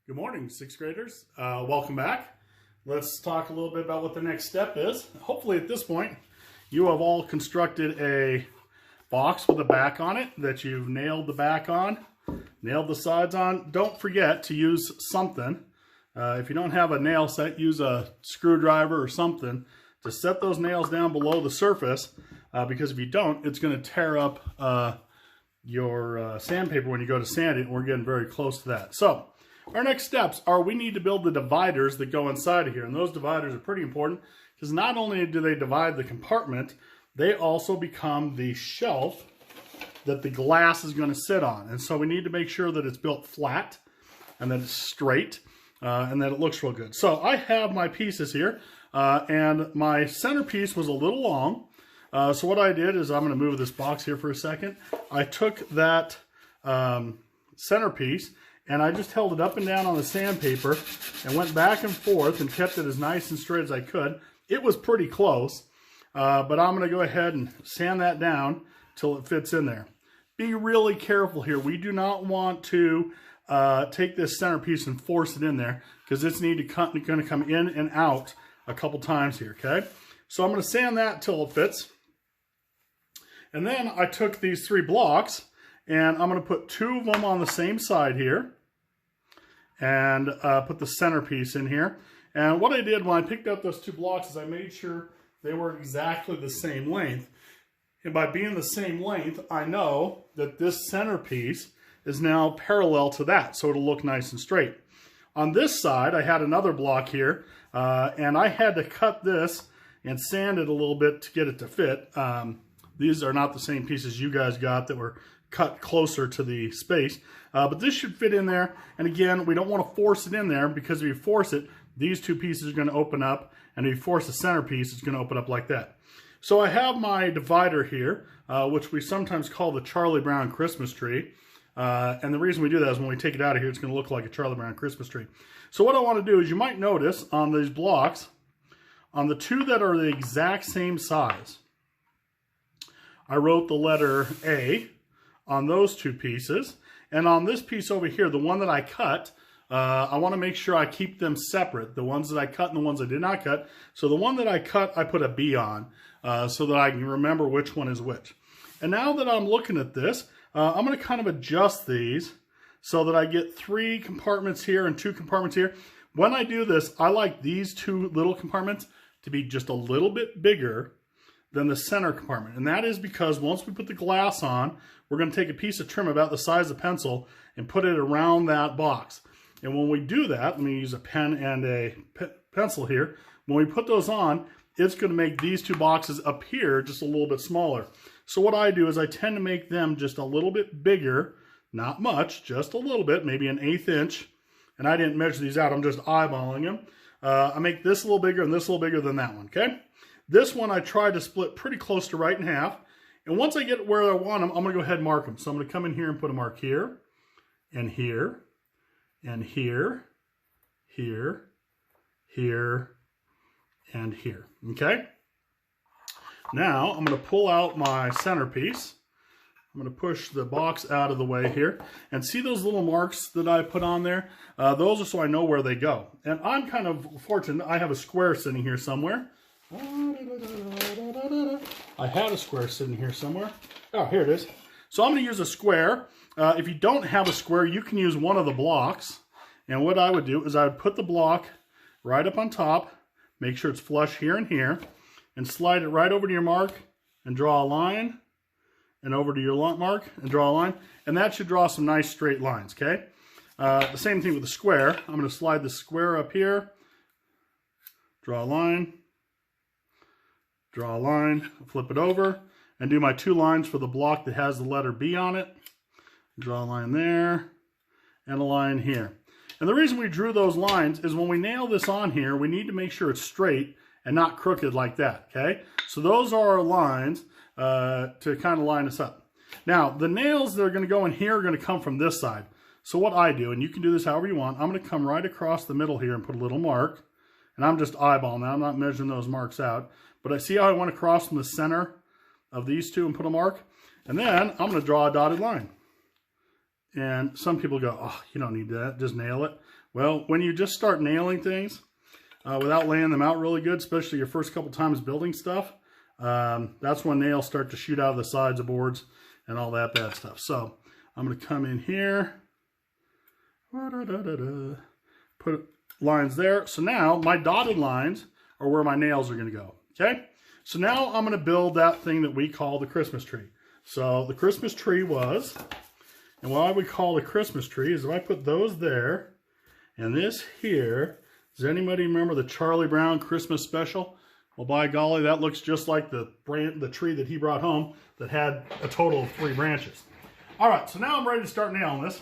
Good morning, sixth graders. Welcome back. Let's talk a little bit about what the next step is. Hopefully at this point, you have all constructed a box with a back on it that you've nailed the back on, nailed the sides on. Don't forget to use something. If you don't have a nail set, use a screwdriver or something to set those nails down below the surface, because if you don't, it's going to tear up your sandpaper when you go to sand it, and we're getting very close to that. So our next steps are we need to build the dividers that go inside of here. And those dividers are pretty important because not only do they divide the compartment, they also become the shelf that the glass is going to sit on. And so we need to make sure that it's built flat and that it's straight and that it looks real good. So I have my pieces here and my centerpiece was a little long. So what I did is I'm going to move this box here for a second. I took that centerpiece and I just held it up and down on the sandpaper and went back and forth and kept it as nice and straight as I could. It was pretty close, but I'm going to go ahead and sand that down till it fits in there. Be really careful here. We do not want to take this centerpiece and force it in there because it's going to come in and out a couple times here, okay? So I'm going to sand that till it fits. And then I took these 3 blocks and I'm going to put 2 of them on the same side here and put the centerpiece in here. And what I did when I picked up those 2 blocks is I made sure they were exactly the same length. And by being the same length, I know that this centerpiece is now parallel to that, so it'll look nice and straight. On this side, I had another block here, and I had to cut this and sand it a little bit to get it to fit. These are not the same pieces you guys got that were cut closer to the space, but this should fit in there. And again, we don't want to force it in there because if you force it, these 2 pieces are going to open up, and if you force the centerpiece, it's going to open up like that. So I have my divider here, which we sometimes call the Charlie Brown Christmas tree. And the reason we do that is when we take it out of here, it's going to look like a Charlie Brown Christmas tree. So what I want to do is you might notice on these blocks, on the 2 that are the exact same size, I wrote the letter A on those 2 pieces. And on this piece over here, the one that I cut, I want to make sure I keep them separate. The ones that I cut and the ones I did not cut. So the one that I cut, I put a B on so that I can remember which one is which. And now that I'm looking at this, I'm going to kind of adjust these so that I get 3 compartments here and 2 compartments here. When I do this, I like these 2 little compartments to be just a little bit bigger than the center compartment. And that is because once we put the glass on, we're going to take a piece of trim about the size of a pencil and put it around that box. And when we do that, let me use a pen and a pencil here. When we put those on, it's going to make these 2 boxes up here just a little bit smaller. So what I do is I tend to make them just a little bit bigger, not much, just a little bit, maybe an 1/8 inch. And I didn't measure these out, I'm just eyeballing them. I make this a little bigger and this a little bigger than that one, okay? This one I tried to split pretty close to right in half. And once I get where I want them, I'm going to go ahead and mark them. So I'm going to come in here and put a mark here, and here, and here, here, here, and here. Okay? Now I'm going to pull out my centerpiece. I'm going to push the box out of the way here. And see those little marks that I put on there? Those are so I know where they go. And I'm kind of fortunate. I have a square sitting here somewhere. I had a square sitting here somewhere. Oh, here it is. So I'm going to use a square. If you don't have a square, you can use one of the blocks. And what I would do is I would put the block right up on top, make sure it's flush here and here, and slide it right over to your mark and draw a line, and over to your mark and draw a line. And that should draw some nice straight lines, okay? The same thing with the square. I'm going to slide the square up here, draw a line, draw a line, flip it over, and do my 2 lines for the block that has the letter B on it. Draw a line there, and a line here. And the reason we drew those lines is when we nail this on here, we need to make sure it's straight and not crooked like that, okay? So those are our lines to kind of line us up. Now, the nails that are going to go in here are going to come from this side. So what I do, and you can do this however you want, I'm going to come right across the middle here and put a little mark. And I'm just eyeballing that. I'm not measuring those marks out. But I see how I went across from the center of these 2 and put a mark. And then I'm going to draw a dotted line. And some people go, oh, you don't need that, just nail it. Well, when you just start nailing things without laying them out really good, especially your first couple times building stuff, that's when nails start to shoot out of the sides of boards and all that bad stuff. So I'm going to come in here, put lines there. So now my dotted lines are where my nails are going to go. Okay. So now I'm going to build that thing that we call the Christmas tree. So the Christmas tree was, and what I would call the Christmas tree is if I put those there and this here, does anybody remember the Charlie Brown Christmas special? Well, by golly, that looks just like the tree that he brought home that had a total of 3 branches. All right, so now I'm ready to start nailing this.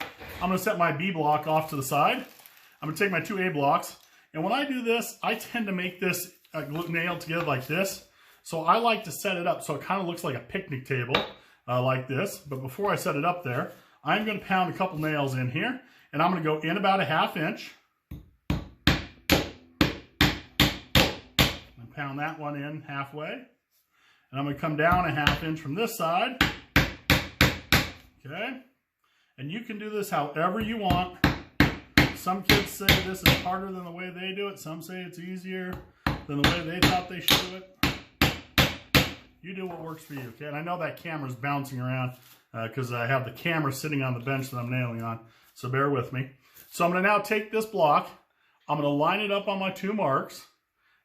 I'm going to set my B block off to the side. I'm going to take my 2 A blocks. And when I do this, I tend to make this nailed together like this. So I like to set it up so it kind of looks like a picnic table like this. But before I set it up there, I'm going to pound a couple nails in here. And I'm going to go in about a 1/2 inch. And pound that one in halfway. And I'm going to come down a 1/2 inch from this side. Okay. And you can do this however you want. Some kids say this is harder than the way they do it. Some say it's easier than the way they thought they should do it. You do what works for you, okay? And I know that camera's bouncing around because I have the camera sitting on the bench that I'm nailing on. So bear with me. So I'm going to now take this block. I'm going to line it up on my 2 marks.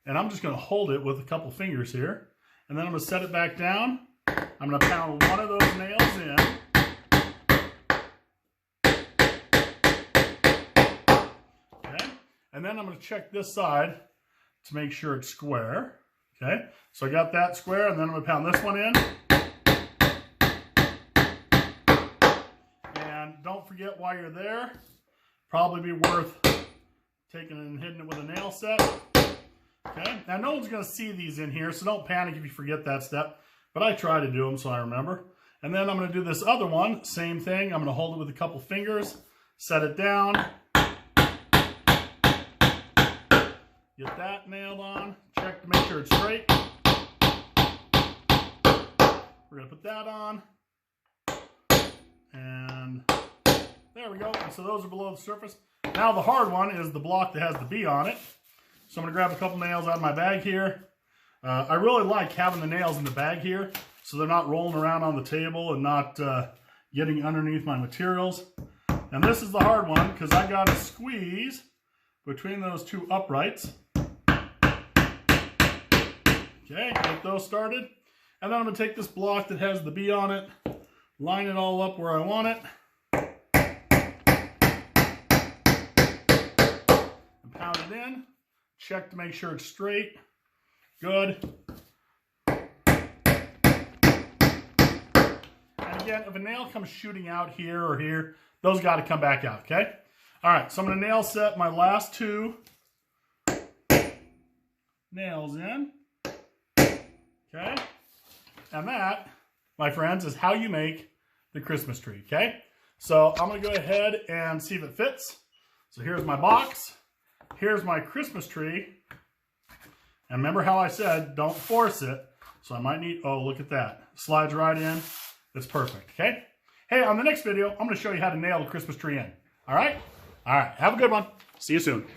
And I'm just going to hold it with a couple fingers here. And then I'm going to set it back down. I'm going to pound one of those nails in. Okay? And then I'm going to check this side to make sure it's square. Okay? So I got that square, and then I'm going to pound this one in. And don't forget while you're there, probably be worth taking and hitting it with a nail set. Okay? Now no one's going to see these in here, so don't panic if you forget that step. But I try to do them so I remember. And then I'm going to do this other one, same thing. I'm going to hold it with a couple fingers, set it down. Get that nailed on. Check to make sure it's straight. We're going to put that on. And there we go. And so those are below the surface. Now the hard one is the block that has the B on it. So I'm going to grab a couple nails out of my bag here. I really like having the nails in the bag here so they're not rolling around on the table and not getting underneath my materials. And this is the hard one because I got to squeeze between those 2 uprights. Okay, get those started. And then I'm going to take this block that has the B on it, line it all up where I want it, and pound it in. Check to make sure it's straight. Good. And again, if a nail comes shooting out here or here, those got to come back out, okay? All right, so I'm going to nail set my last 2 nails in. Okay? And that, my friends, is how you make the Christmas tree, okay? So I'm going to go ahead and see if it fits. So here's my box. Here's my Christmas tree. And remember how I said, don't force it. So I might need, oh, look at that. Slides right in. It's perfect, okay? Hey, on the next video, I'm going to show you how to nail the Christmas tree in. All right? All right. Have a good one. See you soon.